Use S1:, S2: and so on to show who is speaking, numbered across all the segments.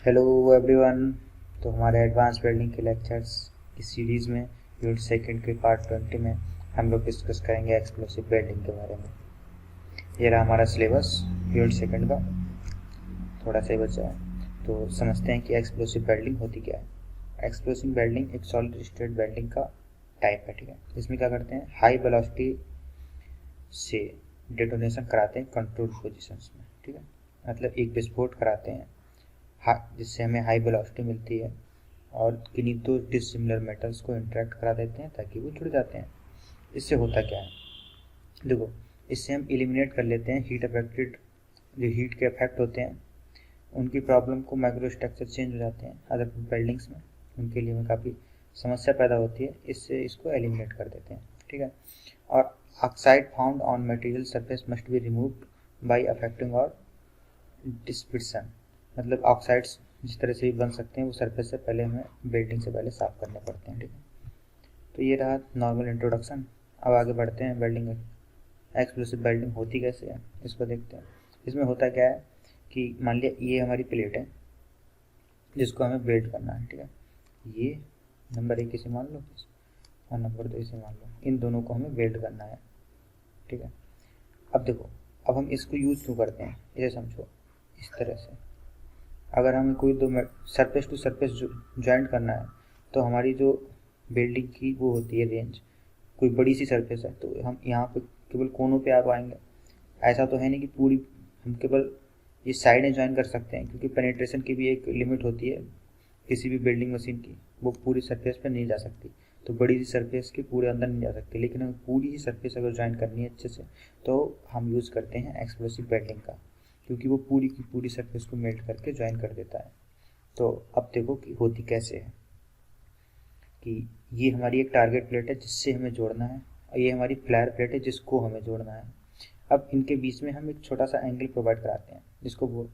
S1: Hello everyone. तो हमारे advance welding के लेक्चर्स की सीरीज़ में यूनिट सेकंड के पार्ट 20 में हम लोग डिस्कस करेंगे एक्सप्लोसिव वेल्डिंग के बारे में। ये रहा हमारा सिलेबस यूनिट सेकंड का, थोड़ा सा ही बचा है। तो समझते हैं कि एक्सप्लोसिव वेल्डिंग होती क्या है। एक्सप्लोसिव वेल्डिंग एक सॉलिड स्टेट वेल्डिंग का टाइप है, ठीक है। इसमें क्या करते हैं, हाई वेलोसिटी से डेटोनेशन कराते हैं कंट्रोल पोजिशंस में, ठीक है। मतलब एक विस्फोट कराते हैं जिससे हमें हाई वेलोसिटी मिलती है और किन्हीं दो डिसिमिलर मेटल्स को इंटरेक्ट करा देते हैं ताकि वो जुड़ जाते हैं। इससे होता क्या है, देखो, इससे हम एलिमिनेट कर लेते हैं हीट अफेक्टेड, जो हीट के इफेक्ट होते हैं उनकी प्रॉब्लम को। माइक्रो स्ट्रक्चर चेंज हो जाते हैं अदर बिल्डिंग्स में, उनके लिए में काफ़ी समस्या पैदा होती है। इससे इसको एलिमिनेट कर देते हैं, ठीक है। और oxide found on material surface must be removed by affecting और डिस्पर्सन। मतलब ऑक्साइड्स जिस तरह से भी बन सकते हैं वो सरफेस से पहले हमें वेल्डिंग से पहले साफ़ करने पड़ते हैं, ठीक है। तो ये रहा नॉर्मल इंट्रोडक्शन। अब आगे बढ़ते हैं, वेल्डिंग एक्सप्लोसिव वेल्डिंग होती कैसे है इसको देखते हैं। इसमें होता क्या है कि मान लिया ये हमारी प्लेट है जिसको हमें वेल्ड करना है, ठीक है। ये नंबर 1 इसे मान लो और नंबर 2 इसे मान लो, इन दोनों को हमें वेल्ड करना है, ठीक है। अब देखो, अब हम इसको यूज़ क्यों करते हैं इसे समझो। इस तरह से अगर हमें कोई दो सरफेस टू सरफेस ज्वाइंट करना है तो हमारी जो वेल्डिंग की वो होती है रेंज, कोई बड़ी सी सरफेस है तो हम यहाँ पे केवल कोनों पे आ पाएंगे। ऐसा तो है नहीं कि पूरी हम केवल ये साइडें ज्वाइन कर सकते हैं, क्योंकि पेनिट्रेशन की भी एक लिमिट होती है किसी भी वेल्डिंग मशीन की, वो पूरी सरफेस पर नहीं जा सकती। तो बड़ी सी सरफेस के पूरे अंदर नहीं जा सकती, लेकिन हमें पूरी ही सरफेस अगर ज्वाइन करनी है अच्छे से तो हम यूज़ करते हैं एक्सप्लोसिव वेल्डिंग का, क्योंकि वो पूरी की पूरी सरफेस को मेल्ट करके ज्वाइन कर देता है। तो अब देखो कि होती कैसे है कि ये हमारी एक टारगेट प्लेट है जिससे हमें जोड़ना है, और ये हमारी फ्लायर प्लेट है जिसको हमें जोड़ना है। अब इनके बीच में हम एक छोटा सा एंगल प्रोवाइड कराते हैं जिसको वो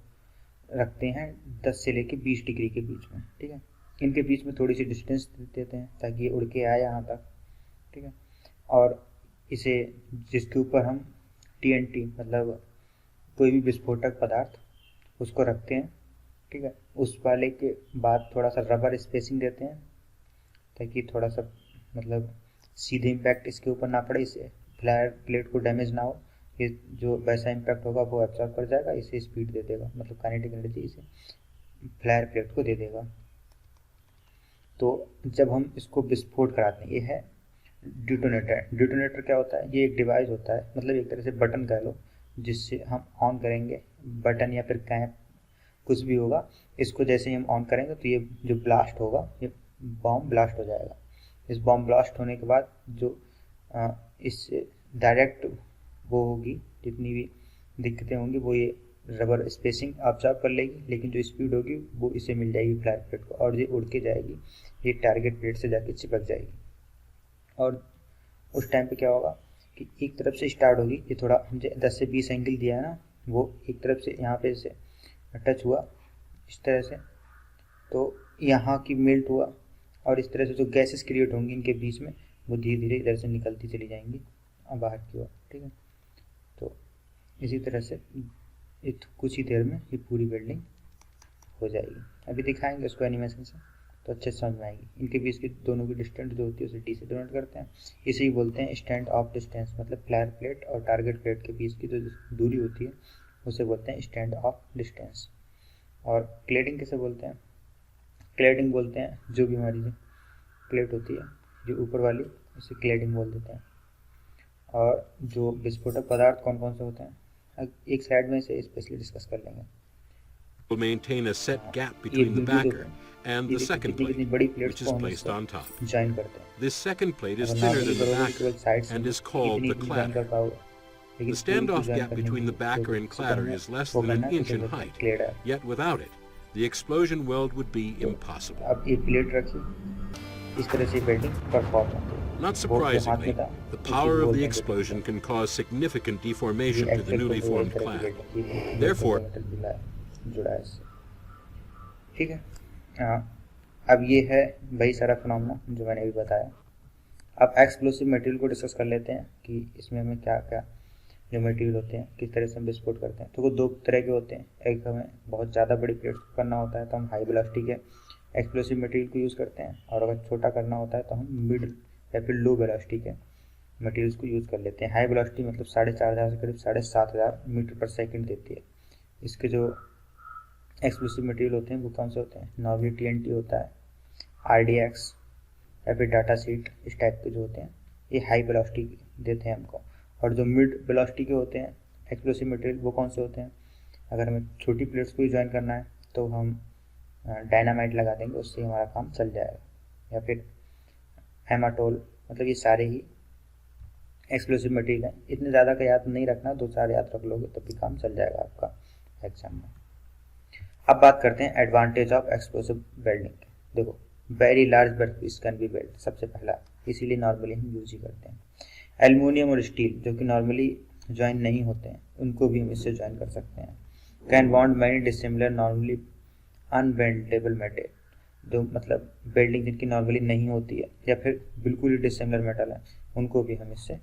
S1: रखते हैं 10 से लेके 20 डिग्री के बीच में, ठीक है। इनके बीच में थोड़ी सी डिस्टेंस देते हैं ताकि ये उड़ के आए यहाँ तक, ठीक है। और इसे जिसके ऊपर हम TNT मतलब कोई भी विस्फोटक पदार्थ उसको रखते हैं, ठीक है। उस वाले के बाद थोड़ा सा रबर स्पेसिंग देते हैं ताकि थोड़ा सा मतलब सीधे इम्पैक्ट इसके ऊपर ना पड़े, इससे फ्लायर प्लेट को डैमेज ना हो। ये जो वैसा इम्पैक्ट होगा वो एब्जॉर्ब कर जाएगा, इसे स्पीड दे देगा, मतलब काइनेटिक एनर्जी इसे फ्लायर प्लेट को दे देगा। तो जब हम इसको विस्फोट कराते हैं, ये है डिटोनेटर। डिटोनेटर क्या होता है, ये एक डिवाइस होता है, मतलब एक तरह से बटन कह लो, जिससे हम ऑन करेंगे, बटन या फिर कैप कुछ भी होगा। इसको जैसे ही हम ऑन करेंगे तो ये जो ब्लास्ट होगा, ये बॉम्ब ब्लास्ट हो जाएगा। इस बॉम्ब ब्लास्ट होने के बाद जो इस डायरेक्ट वो होगी, जितनी भी दिक्कतें होंगी वो ये रबर स्पेसिंग ऑब्जर्व कर लेगी, लेकिन जो स्पीड होगी वो इसे मिल जाएगी फ्लायर प्लेट को, और ये उड़ के जाएगी, ये टारगेट प्लेट से जाके चिपक जाएगी। और उस टाइम पे क्या होगा कि एक तरफ से स्टार्ट होगी, ये थोड़ा हमने 10 से 20 एंगल दिया है ना, वो एक तरफ से यहाँ पे से टच हुआ इस तरह से, तो यहाँ की मेल्ट हुआ, और इस तरह से जो गैसेस क्रिएट होंगी इनके बीच में वो धीरे धीरे इधर से निकलती चली जाएंगी बाहर की ओर, ठीक है। तो इसी तरह से कुछ ही देर में ये पूरी वेल्डिंग हो जाएगी। अभी दिखाएंगे उसको एनिमेशन से तो अच्छे से समझ में आएगी। इनके बीच की दोनों की डिस्टेंस जो होती है उसे D से डिनोट करते हैं। इसे ही बोलते हैं स्टैंड ऑफ डिस्टेंस, मतलब फ्लायर प्लेट और टारगेट प्लेट के बीच की जो दूरी होती है उसे बोलते हैं स्टैंड ऑफ डिस्टेंस। और क्लेडिंग किसे बोलते हैं, क्लेडिंग बोलते हैं जो भी हमारी जो प्लेट होती है जो ऊपर वाली, उसे क्लेडिंग बोल देते हैं। और जो विस्फोटक पदार्थ कौन कौन से होते हैं एक साइड में इसे स्पेशली डिस्कस कर लेंगे।
S2: will maintain a set gap
S1: ये
S2: between the
S1: वीडियो
S2: backer
S1: देखो,
S2: and
S1: ये
S2: the
S1: देखो
S2: second
S1: कितनी कितनी
S2: plate,
S1: बड़ी प्लेट्स
S2: which
S1: को
S2: is
S1: हम
S2: placed
S1: इससे
S2: on top.
S1: ज्वाइन करते हैं।
S2: This second plate is
S1: अगर
S2: thinner
S1: नॉर्मली
S2: than the
S1: करोगे केवल
S2: backer
S1: साइड से
S2: and
S1: ही
S2: is called
S1: इतनी
S2: the
S1: इतनी ज्वाइन कर
S2: cladder.
S1: पाओगे, लेकिन
S2: The
S1: पूरी को
S2: standoff
S1: ज्वाइन
S2: gap
S1: करने
S2: between
S1: की
S2: the backer
S1: जरूरत
S2: and
S1: इसी
S2: cladder
S1: हमें
S2: is less
S1: वो
S2: than
S1: करना
S2: an
S1: है,
S2: inch
S1: इसे
S2: in
S1: बोलते हैं
S2: height,
S1: क्लेडर।
S2: yet without it, the explosion weld would be
S1: तो
S2: impossible.
S1: अब ये प्लेट रखी, इस तरह से वेल्डिंग परफॉर्म होती है।
S2: Not
S1: वो जो हाथ में
S2: surprisingly,
S1: था
S2: the
S1: उसी
S2: power
S1: को
S2: of the
S1: बोलते हैं
S2: explosion
S1: detonator.
S2: can cause significant
S1: ये
S2: deformation to the
S1: actual
S2: newly
S1: photo है इस
S2: formed
S1: तरह की
S2: clad.
S1: वेल्डिंग की, ये
S2: Therefore,
S1: फोटो मेटल जुड़ा है इससे, ठीक है। अब ये है वही सारा फिनोमेना जो मैंने अभी बताया। अब एक्सप्लोसिव मटेरियल को डिस्कस कर लेते हैं कि इसमें हमें क्या क्या जो मटेरियल होते हैं किस तरह से हम विस्फोट करते हैं। तो वो 2 तरह के होते हैं, एक हमें बहुत ज़्यादा बड़ी प्लेट्स को करना होता है तो हम हाई वेलोसिटी के एक्सप्लोसिव मटेरियल को यूज़ करते हैं, और अगर छोटा करना होता है तो हम मिड या फिर लो वेलोसिटी के मटेरियल्स को यूज़ कर लेते हैं। हाई वेलोसिटी मतलब 4500 से करीब 7500 मीटर पर सेकेंड देती है। इसके जो एक्सप्लोसिव मटेरियल होते हैं वो कौन से होते हैं, नॉर्मली TNT होता है, RDX या फिर डाटा सीट, इस टाइप के जो होते हैं ये हाई वेलोसिटी देते हैं हमको। और जो मिड वेलोसिटी के होते हैं एक्सप्लोसिव मटेरियल वो कौन से होते हैं, अगर हमें छोटी प्लेट्स को ही ज्वाइन करना है तो हम डायनामाइट लगा देंगे, उससे हमारा काम चल जाएगा, या फिर हेमाटोल, मतलब ये सारे ही एक्सप्लोसिव मटेरियल हैं। इतने ज़्यादा का याद नहीं रखना, 2-4 याद रख लोगे तब भी काम चल जाएगा आपका एग्जाम में। अब बात करते हैं एडवांटेज ऑफ एक्सप्लोसिव वेल्डिंग। देखो, very large workpiece can be weld, सबसे पहला, इसीलिए नॉर्मली हम यूज ही करते हैं। एल्युमिनियम और स्टील जो कि नॉर्मली ज्वाइन नहीं होते हैं उनको भी हम इससे ज्वाइन कर सकते हैं। Can bond many dissimilar normally unbendable metal, जो मतलब वेल्डिंग जिनकी नॉर्मली नहीं होती है या फिर बिल्कुल ही डिसिमिलर मेटल है, उनको भी हम इससे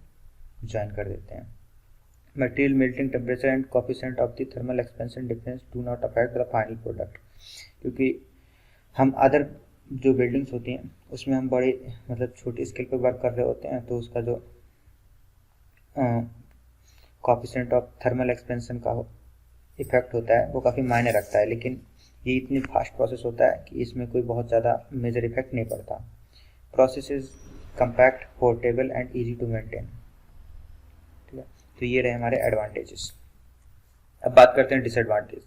S1: ज्वाइन कर देते हैं। Material melting temperature and coefficient of the thermal expansion difference do not affect the final product, क्योंकि हम अदर जो बिल्डिंग्स होती हैं उसमें हम बड़े मतलब छोटी स्केल पर वर्क कर रहे होते हैं, तो उसका जो कोएफिशिएंट ऑफ थर्मल एक्सपेंशन का इफेक्ट होता है वो काफ़ी मायने रखता है, लेकिन ये इतनी फास्ट प्रोसेस होता है कि इसमें कोई बहुत ज़्यादा मेजर इफेक्ट नहीं पड़ता। Process is compact, portable and easy to maintain. ठीक है, तो ये रहे हमारे एडवांटेजेस। अब बात करते हैं डिसएडवांटेज।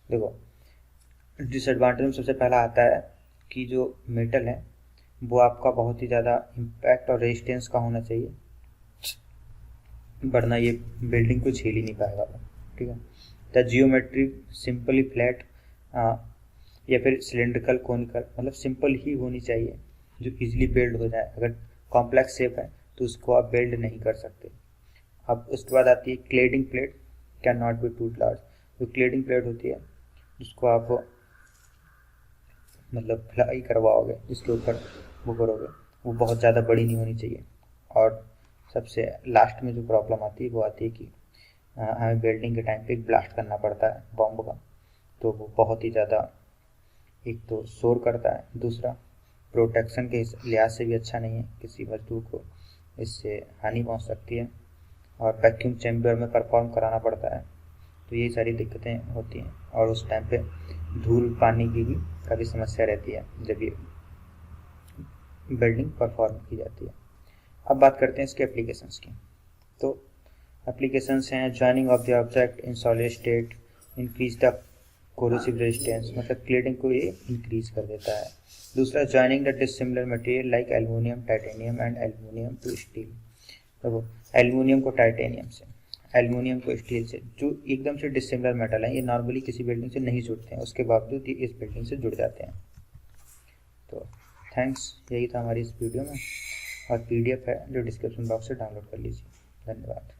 S1: देखो, डिसएडवांटेज में सबसे पहला आता है कि जो मेटल है वो आपका बहुत ही ज़्यादा इम्पैक्ट और रेजिस्टेंस का होना चाहिए, वरना ये बिल्डिंग को झेल ही नहीं पाएगा। ठीक है, द जियोमेट्री सिंपली फ्लैट या फिर सिलेंड्रिकल कोनिकल, मतलब सिंपल ही होनी चाहिए जो इजीली बिल्ड हो जाए। अगर कॉम्प्लेक्स शेप है तो उसको आप बिल्ड नहीं कर सकते। अब उसके बाद आती है cladding plate can not be too large. जो क्लेडिंग प्लेट होती है जिसको आप मतलब फ्लाई करवाओगे, जिसके ऊपर वो करोगे, वो बहुत ज़्यादा बड़ी नहीं होनी चाहिए। और सबसे लास्ट में जो प्रॉब्लम आती है वो आती है कि हमें वेल्डिंग के टाइम पे ब्लास्ट करना पड़ता है बॉम्ब का, तो वो बहुत ही ज़्यादा एक तो शोर करता है, दूसरा प्रोटेक्शन के लिहाज से भी अच्छा नहीं है, किसी मजदूर को इससे हानि पहुंच सकती है, और वैक्यूम चैम्बर में परफॉर्म कराना पड़ता है, तो ये सारी दिक्कतें होती हैं। और उस टाइम पे धूल पानी की भी काफ़ी समस्या रहती है जब ये वेल्डिंग परफॉर्म की जाती है। अब बात करते हैं इसके एप्लीकेशंस की। तो एप्लीकेशंस हैं joining of the object in solid state, increase the corrosive resistance, मतलब क्लेडिंग को ये इंक्रीज कर देता है। दूसरा, joining the dissimilar material like aluminium, titanium and aluminium to steel. तो एल्युमिनियम को टाइटेनियम से, एल्युमिनियम को स्टील से, जो एकदम से डिसिमिलर मेटल है, ये नॉर्मली किसी बिल्डिंग से नहीं जुड़ते हैं, उसके बावजूद ये इस बिल्डिंग से जुड़ जाते हैं। तो थैंक्स, यही था हमारी इस वीडियो में, और PDF है जो डिस्क्रिप्शन बॉक्स से डाउनलोड कर लीजिए। धन्यवाद।